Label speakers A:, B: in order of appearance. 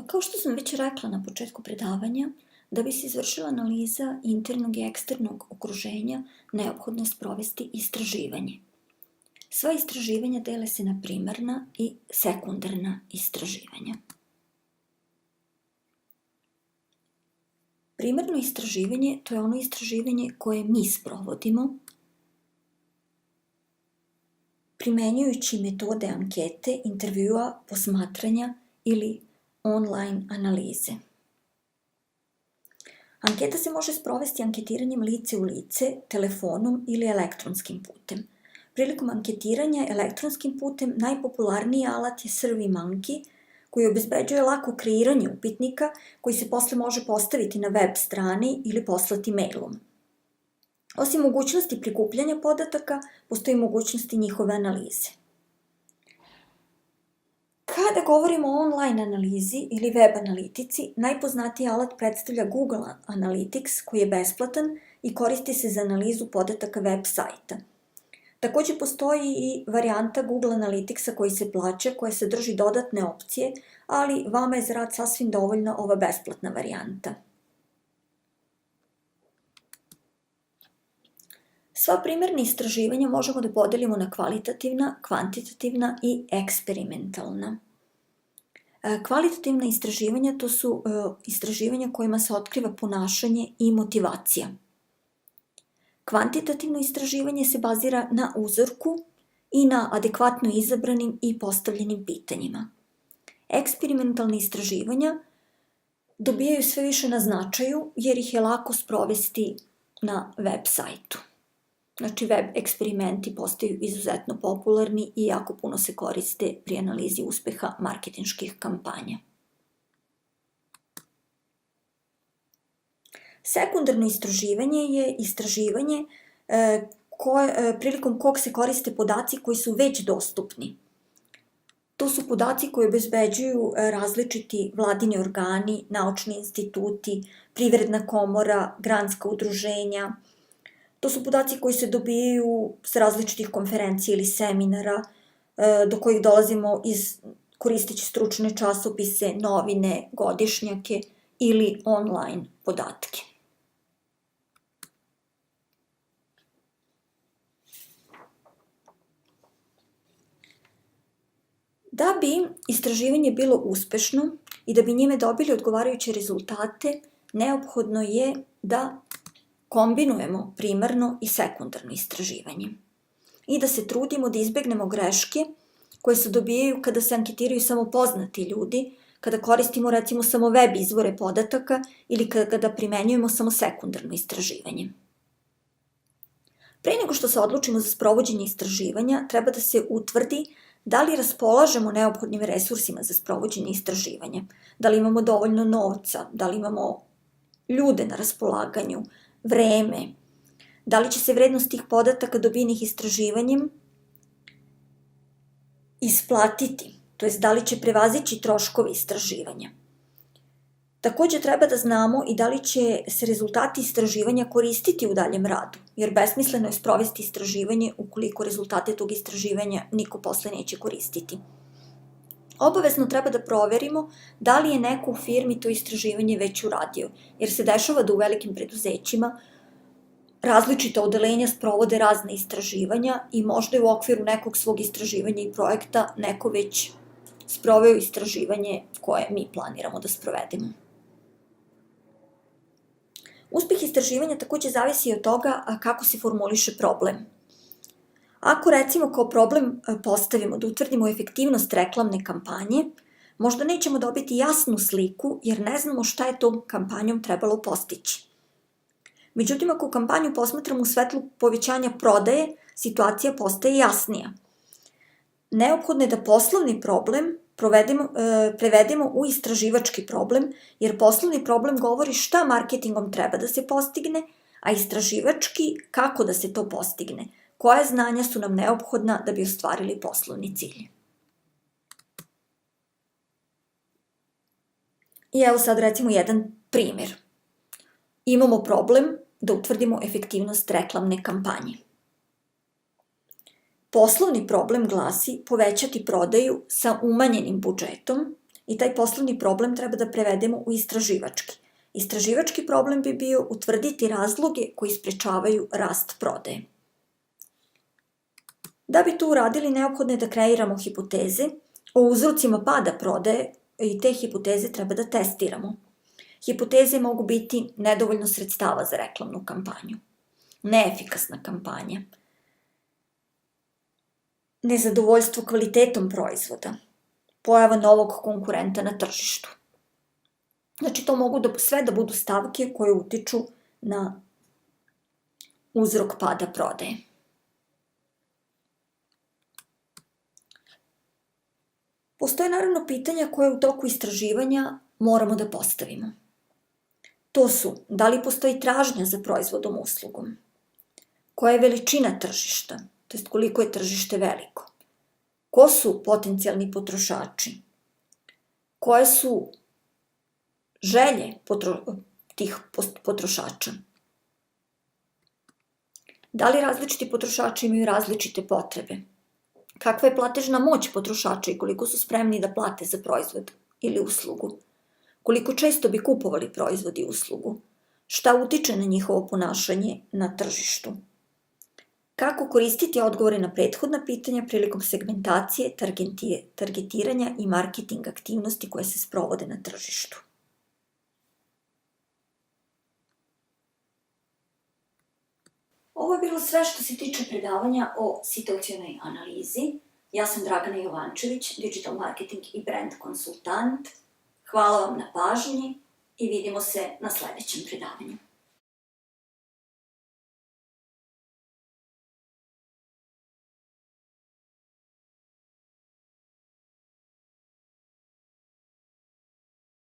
A: Kao što sam već rekla na početku predavanja, da bi se izvršila analiza internog i eksternog okruženja, neophodno je sprovesti istraživanje. Sva istraživanja dele se na primarna i sekundarna istraživanja. Primarno istraživanje, to je ono istraživanje koje mi sprovodimo, primenjujući metode ankete, intervjua, posmatranja ili online analize. Anketa se može sprovesti anketiranjem lice u lice, telefonom ili elektronskim putem. Prilikom anketiranja elektronskim putem najpopularniji alat je SurveyMonkey, koji obezbeđuje lako kreiranje upitnika koji se posle može postaviti na web strani ili poslati mailom. Osim mogućnosti prikupljanja podataka, postoji mogućnosti njihove analize. Kada govorimo o online analizi ili web analitici, najpoznatiji alat predstavlja Google Analytics, koji je besplatan i koristi se za analizu podataka web sajta. Takođe postoji i varijanta Google Analyticsa koji se plaća, koja sadrži dodatne opcije, ali vama je za rad sasvim dovoljna ova besplatna varijanta. Sva primarna istraživanja možemo da podelimo na kvalitativna, kvantitativna i eksperimentalna. Kvalitativna istraživanja to su istraživanja kojima se otkriva ponašanje i motivacija. Kvantitativno istraživanje se bazira na uzorku i na adekvatno izabranim i postavljenim pitanjima. Eksperimentalna istraživanja dobijaju sve više na značaju jer ih je lako sprovesti na web sajtu. Znači, web eksperimenti postaju izuzetno popularni i jako puno se koriste pri analizi uspeha marketinških kampanja. Sekundarno istraživanje je istraživanje prilikom kog se koriste podaci koji su već dostupni. To su podaci koji obezbeđuju različiti vladini organi, naučni instituti, privredna komora, granska udruženja. To su podaci koji se dobijaju s različitih konferencija ili seminara, do kojih dolazimo koristeći stručne časopise, novine, godišnjake ili online podatke. Da bi istraživanje bilo uspešno i da bi njime dobili odgovarajuće rezultate, neophodno je da kombinujemo primarno i sekundarno istraživanje i da se trudimo da izbegnemo greške koje se dobijaju kada se anketiraju samo poznati ljudi, kada koristimo recimo samo web izvore podataka ili kada primenjujemo samo sekundarno istraživanje. Pre nego što se odlučimo za sprovođenje istraživanja, treba da se utvrdi da li raspolažemo neophodnim resursima za sprovođenje istraživanja, da li imamo dovoljno novca, da li imamo ljude na raspolaganju, vreme, da li će se vrednost tih podataka dobijenih istraživanjem isplatiti, to jest da li će prevazići troškovi istraživanja. Takođe treba da znamo i da li će se rezultati istraživanja koristiti u daljem radu, jer besmisleno je sprovesti istraživanje ukoliko rezultate tog istraživanja niko posle neće koristiti. Obavezno treba da proverimo da li je neko u firmi to istraživanje već uradio, jer se dešava da u velikim preduzećima različita odeljenja sprovode razne istraživanja i možda je u okviru nekog svog istraživanja i projekta neko već sproveo istraživanje koje mi planiramo da sprovedemo. Uspeh istraživanja takođe zavisi i od toga kako se formuliše problem. Ako recimo kao problem postavimo da utvrdimo efektivnost reklamne kampanje, možda nećemo dobiti jasnu sliku jer ne znamo šta je tom kampanjom trebalo postići. Međutim, ako kampanju posmatramo u svetlu povećanja prodaje, situacija postaje jasnija. Neophodno je da poslovni problem prevedemo u istraživački problem, jer poslovni problem govori šta marketingom treba da se postigne, a istraživački kako da se to postigne, koja znanja su nam neophodna da bi ostvarili poslovni cilj. I evo sad recimo jedan primjer. Imamo problem da utvrdimo efektivnost reklamne kampanje. Poslovni problem glasi povećati prodaju sa umanjenim budžetom i taj poslovni problem treba da prevedemo u istraživački. Istraživački problem bi bio utvrditi razloge koji sprečavaju rast prodaje. Da bi to uradili, neophodno je da kreiramo hipoteze o uzrocima pada prodaje i te hipoteze treba da testiramo. Hipoteze mogu biti nedovoljno sredstava za reklamnu kampanju, neefikasna kampanja, nezadovoljstvo kvalitetom proizvoda, pojava novog konkurenta na tržištu. Znači, to mogu sve da budu stavke koje utiču na uzrok pada prodaje. Postoje naravno pitanja koje u toku istraživanja moramo da postavimo. To su, da li postoji tražnja za proizvodom uslugom? Koja je veličina tržišta, to jest koliko je tržište veliko? Ko su potencijalni potrošači? Koje su želje tih potrošača? Da li različiti potrošači imaju različite potrebe? Kakva je platežna moć potrošača i koliko su spremni da plate za proizvod ili uslugu? Koliko često bi kupovali proizvod i uslugu? Šta utiče na njihovo ponašanje na tržištu? Kako koristiti odgovore na prethodna pitanja prilikom segmentacije, targetiranja i marketing aktivnosti koje se sprovode na tržištu? Ovo je bilo sve što se tiče predavanja o situacionoj analizi. Ja sam Dragana Jovančević, digital marketing i brand konsultant. Hvala vam na pažnji i vidimo se na sledećem predavanju.